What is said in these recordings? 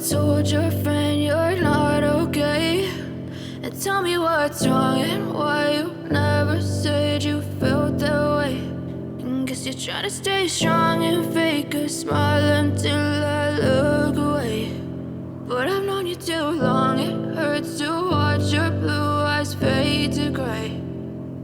told your friend you're not okay? And tell me what's wrong and why you never said you felt that way. And guess you're trying to stay strong and fake a smile until I look away. But I've known you too long, it hurts to watch your blue eyes fade to gray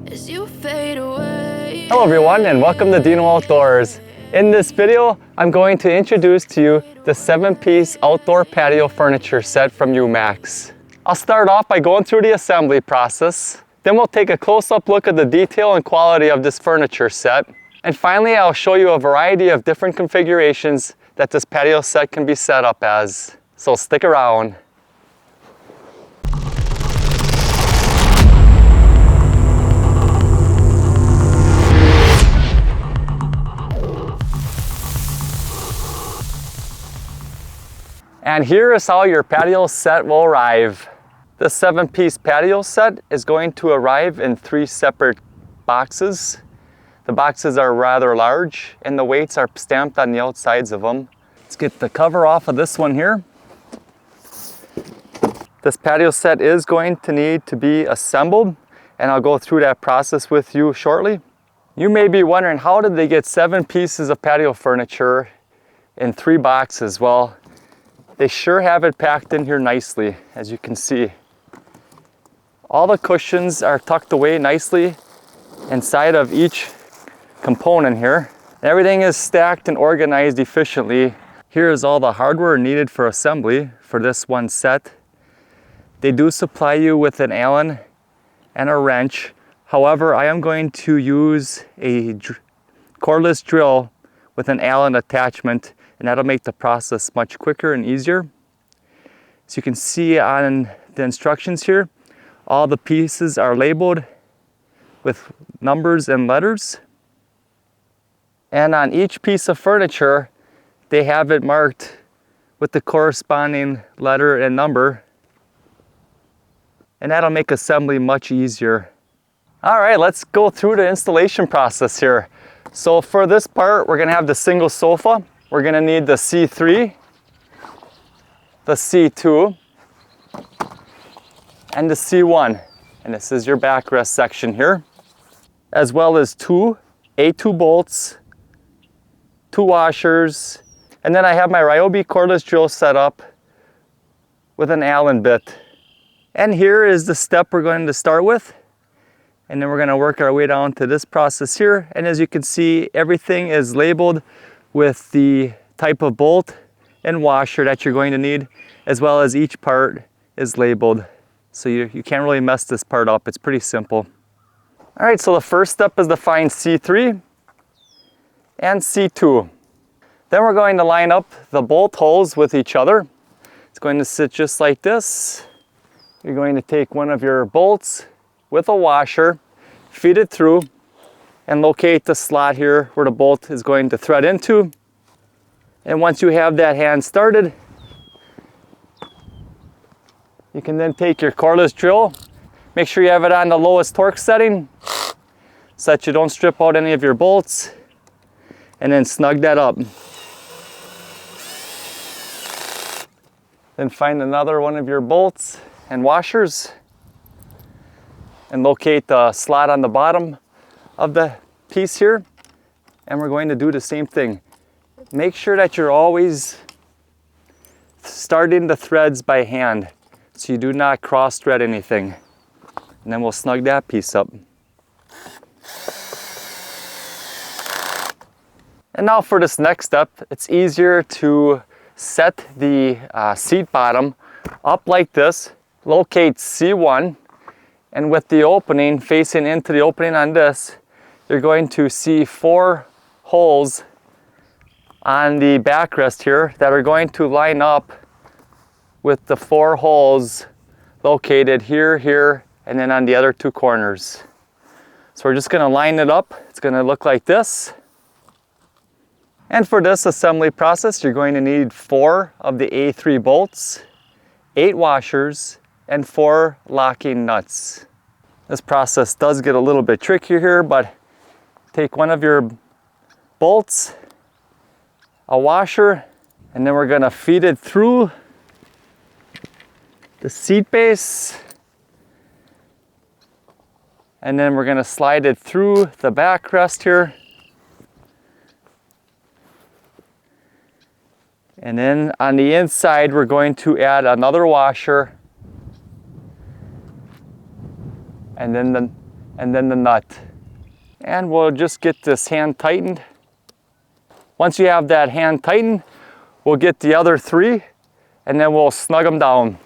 as you fade away. Hello everyone and welcome to Deano Outdoors. In this video, I'm going to introduce to you the 7-piece outdoor patio furniture set from UMax. I'll start off by going through the assembly process. Then we'll take a close-up look at the detail and quality of this furniture set. And finally, I'll show you a variety of different configurations that this patio set can be set up as. So stick around. And here is how your patio set will arrive. The 7-piece patio set is going to arrive in 3 separate boxes. The boxes are rather large and the weights are stamped on the outsides of them. Let's get the cover off of this one here. This patio set is going to need to be assembled, and I'll go through that process with you shortly. You may be wondering, how did they get 7 pieces of patio furniture in 3 boxes? Well, they sure have it packed in here nicely, as you can see. All the cushions are tucked away nicely inside of each component here. Everything is stacked and organized efficiently. Here is all the hardware needed for assembly for this one set. They do supply you with an Allen and a wrench. However, I am going to use a cordless drill with an Allen attachment, and that'll make the process much quicker and easier. So you can see on the instructions here, all the pieces are labeled with numbers and letters. And on each piece of furniture, they have it marked with the corresponding letter and number. And that'll make assembly much easier. All right, let's go through the installation process here. So for this part, we're gonna have the single sofa. We're gonna need the C3, the C2, and the C1. And this is your backrest section here, as well as 2 A2 bolts, 2 washers, and then I have my Ryobi cordless drill set up with an Allen bit. And here is the step we're going to start with. And then we're gonna work our way down to this process here. And as you can see, everything is labeled with the type of bolt and washer that you're going to need, as well as each part is labeled. So you can't really mess this part up. It's pretty simple. All right, so the first step is to find C3 and C2. Then we're going to line up the bolt holes with each other. It's going to sit just like this. You're going to take one of your bolts with a washer, feed it through, and locate the slot here where the bolt is going to thread into. And once you have that hand started, you can then take your cordless drill. Make sure you have it on the lowest torque setting so that you don't strip out any of your bolts, and then snug that up. Then find another one of your bolts and washers and locate the slot on the bottom of the piece here, and we're going to do the same thing. Make sure that you're always starting the threads by hand so you do not cross thread anything. And then we'll snug that piece up. And now for this next step, it's easier to set the seat bottom up like this. Locate C1, and with the opening facing into the opening on this, you're going to see 4 holes on the backrest here that are going to line up with the 4 holes located here, here, and then on the other 2 corners. So we're just gonna line it up. It's gonna look like this. And for this assembly process, you're going to need 4 of the A3 bolts, 8 washers, and 4 locking nuts. This process does get a little bit trickier here, but take one of your bolts, a washer, and then we're gonna feed it through the seat base. And then we're gonna slide it through the backrest here. And then on the inside, we're going to add another washer. And then the nut. And we'll just get this hand tightened. Once you have that hand tightened, we'll get the other three and then we'll snug them down.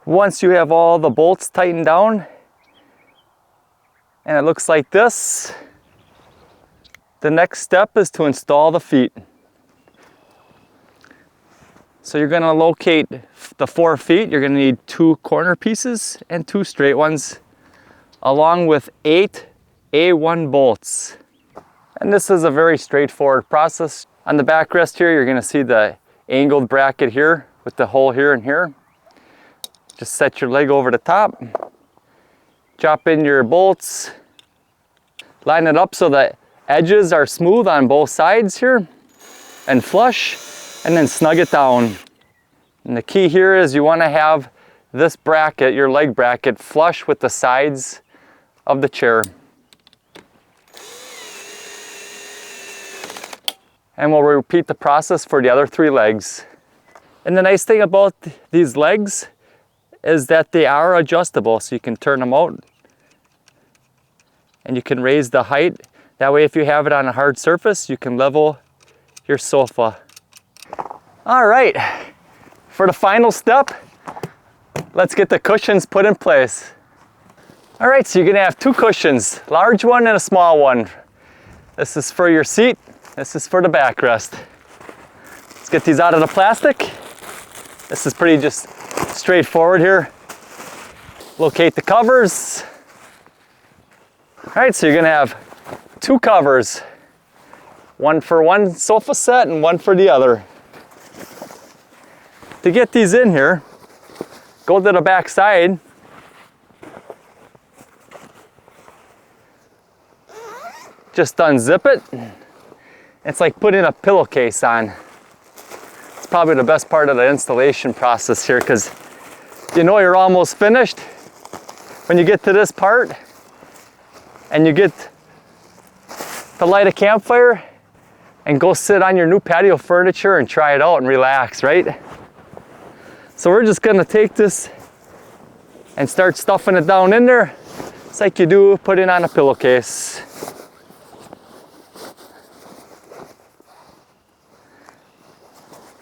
Once you have all the bolts tightened down, and it looks like this, the next step is to install the feet. So you're going to locate the 4 feet. You're going to need 2 corner pieces and 2 straight ones, along with 8 A1 bolts. And this is a very straightforward process. On the backrest here, you're going to see the angled bracket here with the hole here and here. Just set your leg over the top, drop in your bolts, line it up so the edges are smooth on both sides here and flush, and then snug it down. And the key here is you want to have this bracket, your leg bracket, flush with the sides of the chair. And we'll repeat the process for the other 3 legs. And the nice thing about these legs is that they are adjustable, so you can turn them out and you can raise the height. That way if you have it on a hard surface, you can level your sofa. All right, for the final step, let's get the cushions put in place. All right, so you're gonna have 2 cushions, large one and a small one. This is for your seat, this is for the backrest. Let's get these out of the plastic. This is pretty just straightforward here. Locate the covers. All right, so you're gonna have 2 covers, one for one sofa set and one for the other. To get these in here, go to the back side. Just unzip it. It's like putting a pillowcase on. It's probably the best part of the installation process here, because you know you're almost finished when you get to this part and you get to light a campfire and go sit on your new patio furniture and try it out and relax, right? So we're just gonna take this and start stuffing it down in there. It's like you do putting on a pillowcase.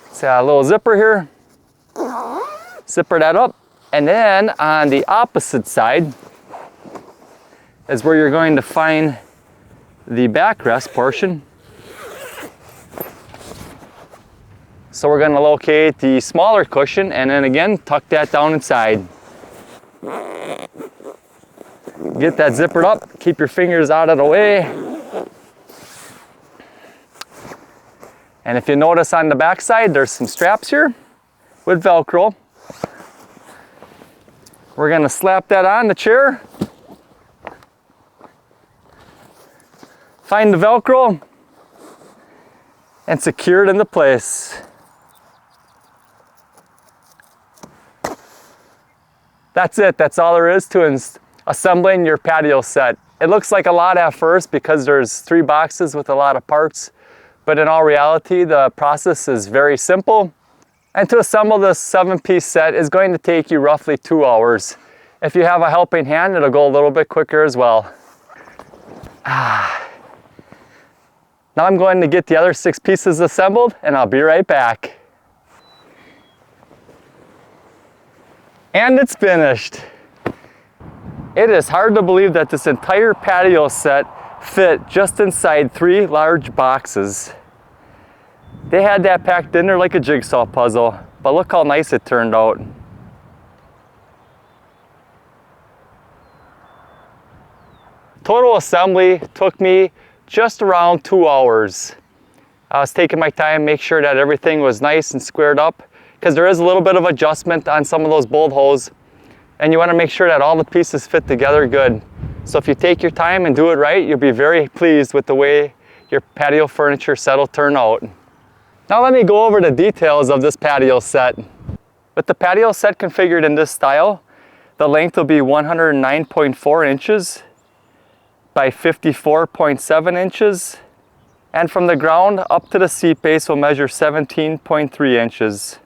It's a little zipper here. Zipper that up. And then on the opposite side is where you're going to find the backrest portion. So we're going to locate the smaller cushion and then again tuck that down inside. Get that zippered up, keep your fingers out of the way. And if you notice on the back side, there's some straps here with Velcro. We're going to slap that on the chair. Find the Velcro and secure it into place. That's it. That's all there is to assembling your patio set. It looks like a lot at first because there's 3 boxes with a lot of parts, but in all reality, the process is very simple. And to assemble this 7-piece set is going to take you roughly 2 hours. If you have a helping hand, it'll go a little bit quicker as well. Now I'm going to get the other 6 pieces assembled and I'll be right back. And it's finished. It is hard to believe that this entire patio set fit just inside 3 large boxes. They had that packed in there like a jigsaw puzzle, but look how nice it turned out. total assembly took me just around 2 hours. I was taking my time, make sure that everything was nice and squared up, because there is a little bit of adjustment on some of those bolt holes, and you want to make sure that all the pieces fit together good. So if you take your time and do it right, you'll be very pleased with the way your patio furniture set will turn out. Now let me go over the details of this patio set. With the patio set configured in this style, the length will be 109.4 inches by 54.7 inches, and from the ground up to the seat base will measure 17.3 inches.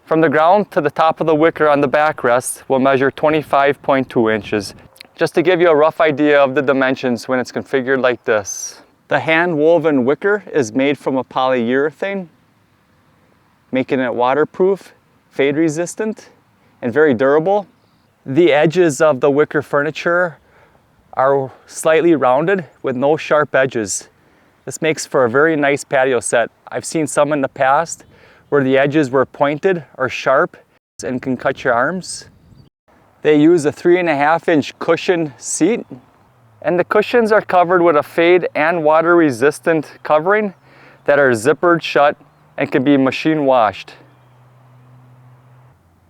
From the ground to the top of the wicker on the backrest will measure 25.2 inches. Just to give you a rough idea of the dimensions when it's configured like this. The hand-woven wicker is made from a polyurethane, making it waterproof, fade resistant, and very durable. The edges of the wicker furniture are slightly rounded with no sharp edges. This makes for a very nice patio set. I've seen some in the past where the edges were pointed or sharp and can cut your arms. They use a 3.5-inch cushion seat, and the cushions are covered with a fade and water resistant covering that are zippered shut and can be machine washed.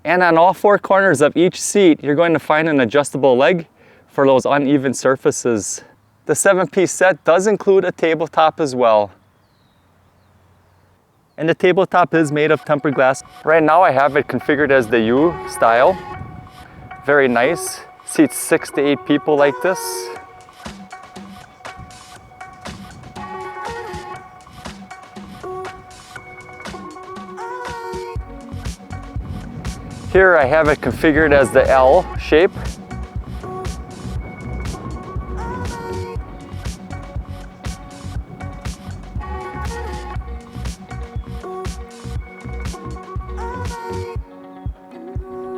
And on all 4 corners of each seat, you're going to find an adjustable leg for those uneven surfaces. The 7-piece set does include a tabletop as well. And the tabletop is made of tempered glass. Right now I have it configured as the U style. Very nice. Seats 6 to 8 people like this. Here I have it configured as the L shape.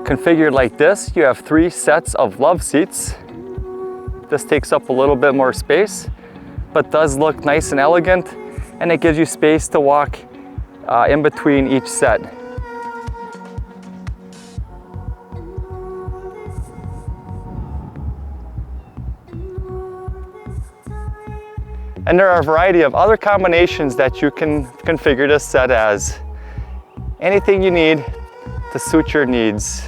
Configured like this, you have 3 sets of love seats. This takes up a little bit more space, but does look nice and elegant, and it gives you space to walk in between each set. And there are a variety of other combinations that you can configure this set as. Anything you need to suit your needs.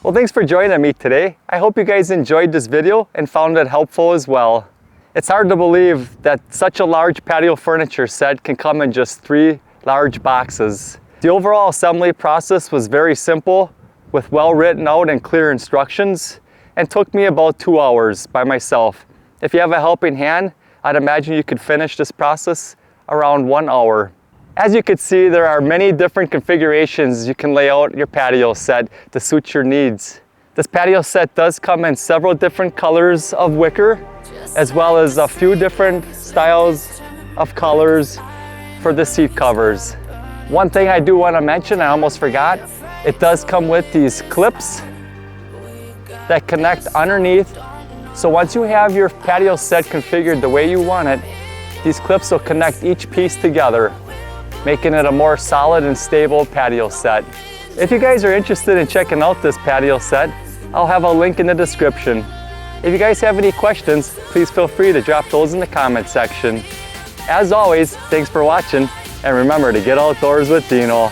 Well, thanks for joining me today. I hope you guys enjoyed this video and found it helpful as well. It's hard to believe that such a large patio furniture set can come in just 3 large boxes. The overall assembly process was very simple, with well written out and clear instructions, and took me about 2 hours by myself. If you have a helping hand, I'd imagine you could finish this process around 1 hour. As you can see, there are many different configurations you can lay out your patio set to suit your needs. This patio set does come in several different colors of wicker, as well as a few different styles of colors for the seat covers. One thing I do want to mention, I almost forgot, it does come with these clips that connect underneath. So once you have your patio set configured the way you want it, these clips will connect each piece together, making it a more solid and stable patio set. If you guys are interested in checking out this patio set, I'll have a link in the description. If you guys have any questions, please feel free to drop those in the comment section. As always, thanks for watching, and remember to get outdoors with Deano.